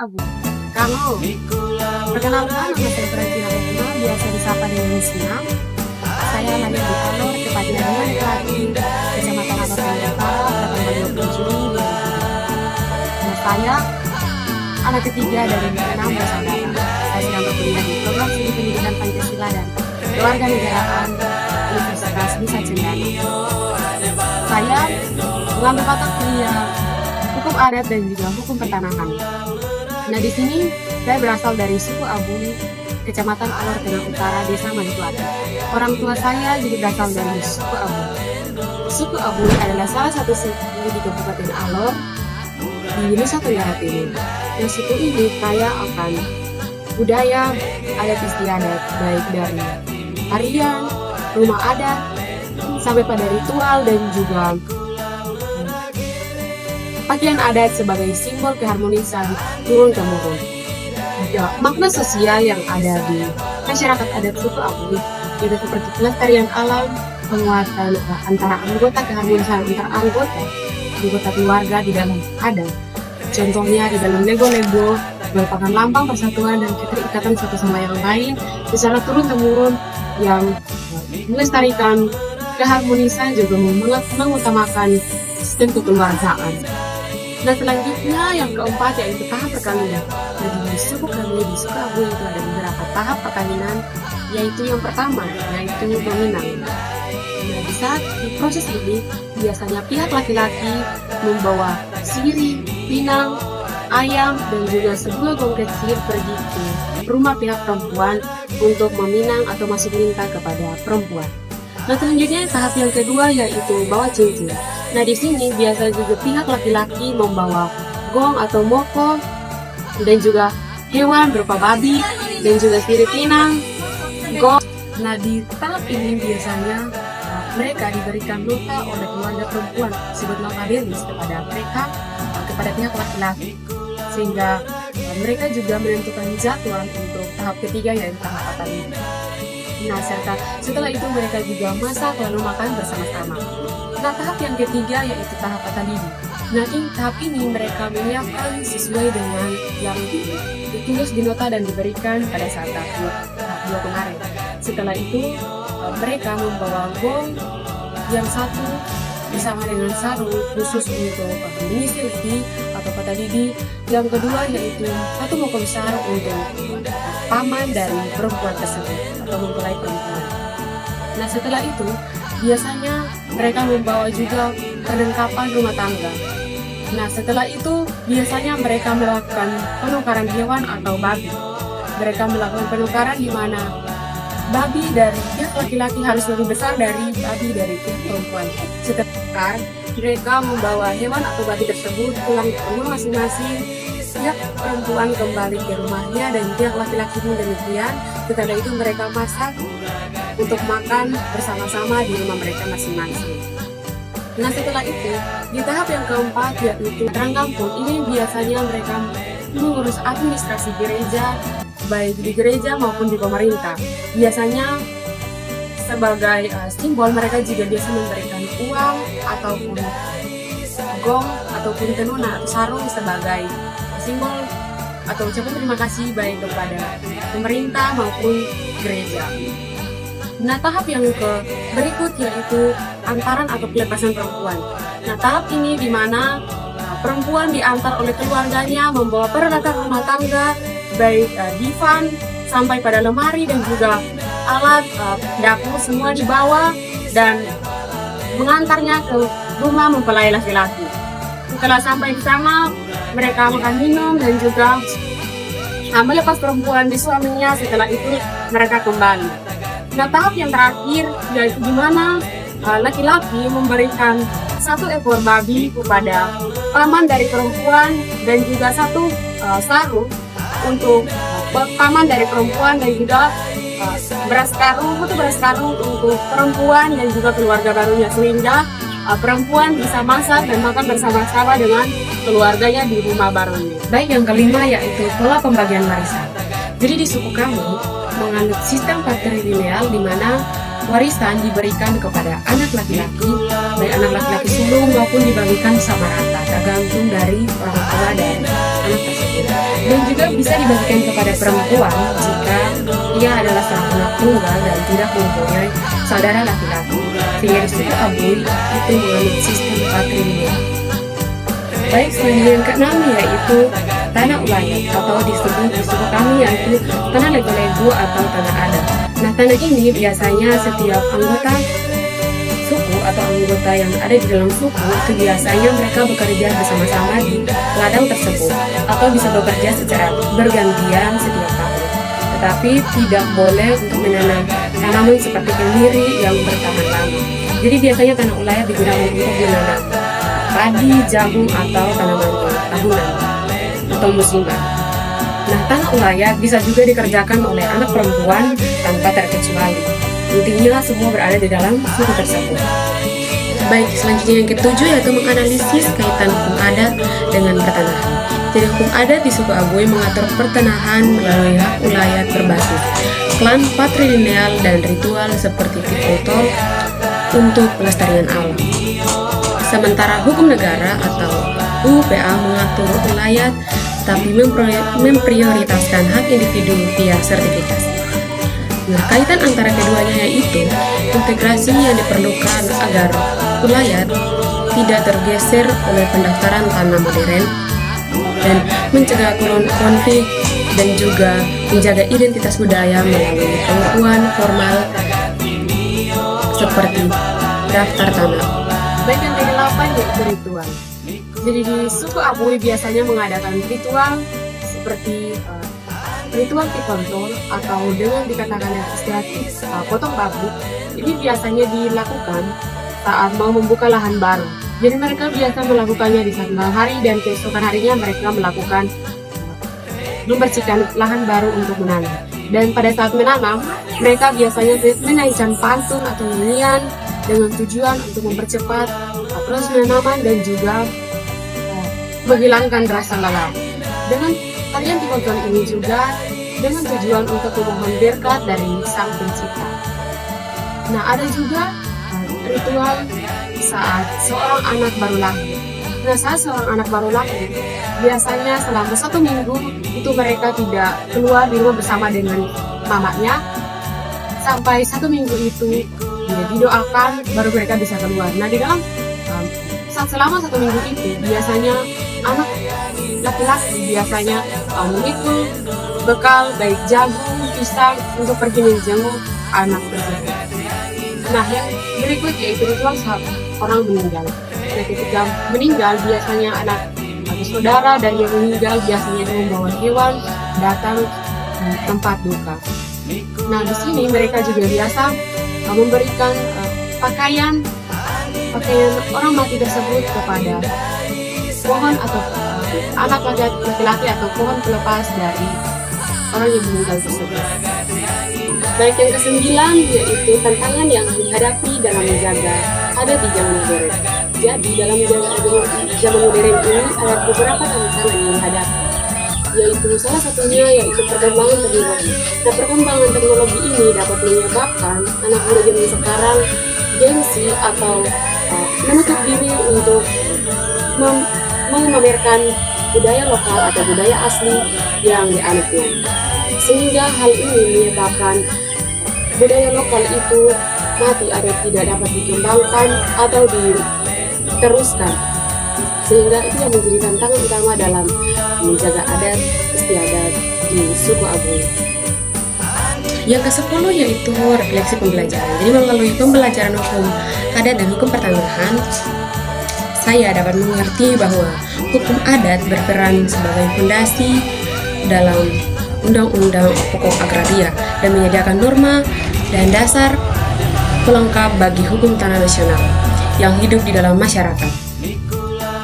abu. Kalau perkenalkan, nama saya Francina Retna, biasa disapa dengan Sina. Saya lahir di Alor, tepatnya di Manekati, Kecamatan Alor Utara, pada tanggal 20 Juni 2007. Nah, saya anak ketiga dari 6 bersaudara. Saya sedang berkuliah di program studi pendidikan Pancasila dan Kewarganegaraan Universitas Nusa Cendana. Saya mengambil mata kuliah hukum adat dan juga hukum pertanahan. Nah, di sini saya berasal dari suku Abui, Kecamatan Alor Tengah Utara, Desa Majuklati. Orang tua saya juga berasal dari suku Abui. Suku Abui adalah salah satu suku di Kabupaten Alor di Nusa Tenggara Timur. Dan suku ini kaya akan budaya adat istiadat, baik dari tarian, rumah adat, sampai pada ritual dan juga pakaian adat sebagai simbol keharmonisan turun-temurun. Ya, makna sosial yang ada di masyarakat adat suku Abui itu seperti pelestarian alam, penguatan antara anggota, keharmonisan antar anggota keluarga di dalam adat. Contohnya di dalam lego-lego merupakan lambang persatuan dan keterikatan satu sama yang lain secara turun-temurun yang melestarikan keharmonisan juga mengutamakan sistem kekeluargaan. Nah, selanjutnya yang keempat yaitu tahap perkawinan. Nah, di suku kami di suku Abui itu ada beberapa tahap perkawinan, yaitu yang pertama yaitu meminang. Nah, di saat di proses ini biasanya pihak laki-laki membawa sirih, pinang, ayam dan juga sebuah gong kecil pergi ke rumah pihak perempuan untuk meminang atau masuk minta kepada perempuan. Nah, selanjutnya tahap yang kedua yaitu bawa cincin. Nah, di sini biasa juga pihak laki-laki membawa gong atau moko dan juga hewan berupa babi dan juga sirih pinang, gong. Nah, di tahap ini biasanya mereka diberikan nota oleh keluarga perempuan disebut nota belis kepada mereka, kepada pihak laki-laki, sehingga mereka juga menentukan jadwal untuk tahap ketiga yaitu tahap akad. Nah, setelah itu mereka juga masak lalu makan bersama-sama. Nah, tahap yang ketiga yaitu tahap akad. Nah, tahap ini mereka menyiapkan sesuai dengan yang ditulis di nota dan diberikan pada saat tahap 2 kemarin. Setelah itu mereka membawa gong yang satu bersama dengan sarung khusus untuk mengisi lidi atau patah lidi. Yang kedua yaitu satu moko besar untuk paman dari perempuan tersebut atau mempelai perempuan. Nah, setelah itu biasanya mereka membawa juga perlengkapan rumah tangga. Nah, setelah itu biasanya mereka melakukan penukaran hewan atau babi. Mereka melakukan penukaran di mana babi dari pihak laki-laki harus lebih besar dari babi dari pihak perempuan. Setelah mereka membawa hewan atau babi tersebut pulang ke rumah masing-masing, pihak perempuan kembali ke rumahnya dan pihak laki-laki pun demikian. Setelah itu mereka masak untuk makan bersama-sama di rumah mereka masing-masing. Nah, setelah itu di tahap yang keempat yaitu terang kampung. Ini biasanya mereka mengurus administrasi gereja, baik di gereja maupun di pemerintah. Biasanya sebagai simbol mereka juga biasa memberikan uang ataupun gong ataupun tenuna atau sarung sebagai simbol atau ucapan terima kasih baik kepada pemerintah maupun gereja. Nah, tahap yang berikut yaitu antaran atau pelepasan perempuan. Nah, tahap ini di mana perempuan diantar oleh keluarganya membawa peralatan rumah tangga baik divan sampai pada lemari dan juga alat dapur semua dibawa dan mengantarnya ke rumah mempelai laki-laki. Setelah sampai di sana mereka makan minum dan juga melepas perempuan di suaminya. Setelah itu mereka kembali. Nah, tahap yang terakhir yaitu di mana laki-laki memberikan satu ekor babi kepada paman dari perempuan dan juga satu sarung untuk paman dari perempuan dan juga beras karung untuk perempuan dan juga keluarga barunya, sehingga perempuan bisa masak dan makan bersama-sama dengan keluarganya di rumah barunya. Baik, yang kelima yaitu pola pembagian warisan. Jadi di suku kami menganut sistem patrilineal di mana warisan diberikan kepada anak laki-laki baik anak laki-laki sulung maupun dibagikan sama rata, tergantung dari orang tua dan anak tersebut. Dan juga bisa dibagikan kepada perempuan jika ia adalah seorang anak tunggal dan tidak mempunyai saudara laki-laki. Sehingga di suku Abui itu menganut sistem patrilineal. Baik, selanjutnya yang keenam yaitu tanah ulayat atau disebut di suku kami yaitu tanah lego-lego atau tanah adat. Nah, tanah ini biasanya setiap anggota suku atau anggota yang ada di dalam suku itu biasanya mereka bekerja bersama-sama di ladang tersebut atau bisa bekerja secara bergantian setiap tahun. Tetapi tidak boleh untuk menanam tanaman seperti kemiri yang bertahan lama. Jadi biasanya tanah ulayat digunakan untuk menanam padi, jagung atau tanaman tahunan atau musiman. Nah, tanah ulayat bisa juga dikerjakan oleh anak perempuan tanpa terkecuali. Intinya semua berada di dalam suku tersebut. Baik, selanjutnya yang ketujuh yaitu menganalisis kaitan hukum adat dengan pertanahan. Jadi hukum adat di suku Abui mengatur pertanahan melalui hak ulayat berbasis klan patrilineal dan ritual seperti tikotol untuk pelestarian alam. Sementara hukum negara atau UPA mengatur ulayat tapi memprioritaskan hak individu via sertifikasi. Nah, kaitan antara keduanya yaitu integrasi yang diperlukan agar ulayat tidak tergeser oleh pendaftaran tanah modern dan mencegah konflik dan juga menjaga identitas budaya melalui pengakuan formal seperti daftar tanah. Baik, yang ke-8 yaitu ritual. Jadi di suku Abui biasanya mengadakan ritual seperti ritual tikontol atau dengan dikatakan yang istilah potong bambu. Ini biasanya dilakukan saat mau membuka lahan baru. Jadi mereka biasa melakukannya di saat malam hari dan keesokan harinya mereka melakukan membersihkan lahan baru untuk menanam. Dan pada saat menanam, mereka biasanya menaikkan pantun atau nyanyian dengan tujuan untuk mempercepat proses penanaman dan juga menghilangkan rasa lelah. Dengan tarian tikontol ini juga dengan tujuan untuk memohon berkat dari Sang Pencipta. Nah, ada juga ritual saat seorang anak baru lahir. Nah, saat seorang anak baru lahir, biasanya selama 1 minggu itu mereka tidak keluar di rumah bersama dengan mamanya. Sampai 1 minggu itu didoakan baru mereka bisa keluar. Nah, di dalam selama 1 minggu itu biasanya anak laki-laki biasanya memikul bekal baik jagung, pisang untuk pergi menjenguk anak tersebut. Nah, yang berikut yaitu ritual saat orang meninggal. Nah, ketika meninggal biasanya anak atau saudara dari yang meninggal biasanya membawa hewan datang di tempat duka. Nah, di sini mereka juga biasa memberikan pakaian orang mati tersebut kepada pohon atau anak laki-laki atau pohon pelepas dari orang yang meninggal tersebut. Baik, yang ke-9 yaitu tantangan yang dihadapi dalam menjaga adat di zaman modern. Jadi dalam menjaga adat zaman modern ini ada beberapa tantangan yang dihadapi, yaitu salah satunya yaitu perkembangan teknologi. Nah, perkembangan teknologi ini dapat menyebabkan anak muda zaman sekarang gengsi atau menutup diri untuk memamerkan budaya lokal atau budaya asli yang dianutnya, sehingga hal ini menyebabkan budaya lokal itu mati atau tidak dapat dikembangkan atau diteruskan, sehingga itu yang menjadi tantangan utama dalam menjaga adat istiadat di suku Abui. Yang ke-10 yaitu refleksi pembelajaran. Jadi melalui pembelajaran hukum adat dan hukum pertanahan, saya dapat mengerti bahwa hukum adat berperan sebagai fondasi dalam undang-undang pokok agraria dan menyediakan norma dan dasar pelengkap bagi hukum tanah nasional yang hidup di dalam masyarakat.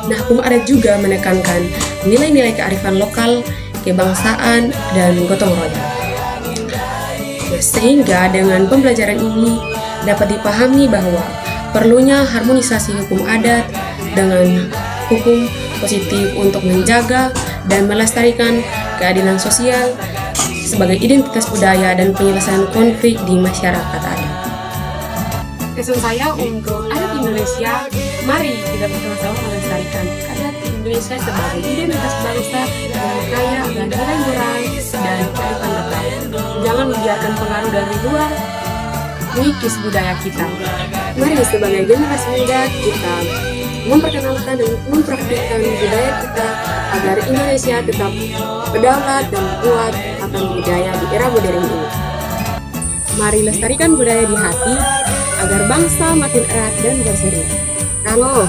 Nah, hukum adat juga menekankan nilai-nilai kearifan lokal, kebangsaan, dan gotong royong. Nah, sehingga dengan pembelajaran ini dapat dipahami bahwa perlunya harmonisasi hukum adat dengan hukum positif untuk menjaga dan melestarikan keadilan sosial sebagai identitas budaya dan penyelesaian konflik di masyarakat adat. Pesan saya untuk adat Indonesia, mari kita bersama-sama melestarikan karena Indonesia sebagai identitas bangsa yang kaya dan nilai moral dan kearifan lokal. Jangan membiarkan pengaruh dari luar mengikis budaya kita. Mari sebagai generasi muda kita memperkenalkan dan mempraktikkan budaya kita agar Indonesia tetap berdaulat dan kuat akan budaya di era modern ini. Mari lestarikan budaya di hati agar bangsa makin erat dan berseri. Halo,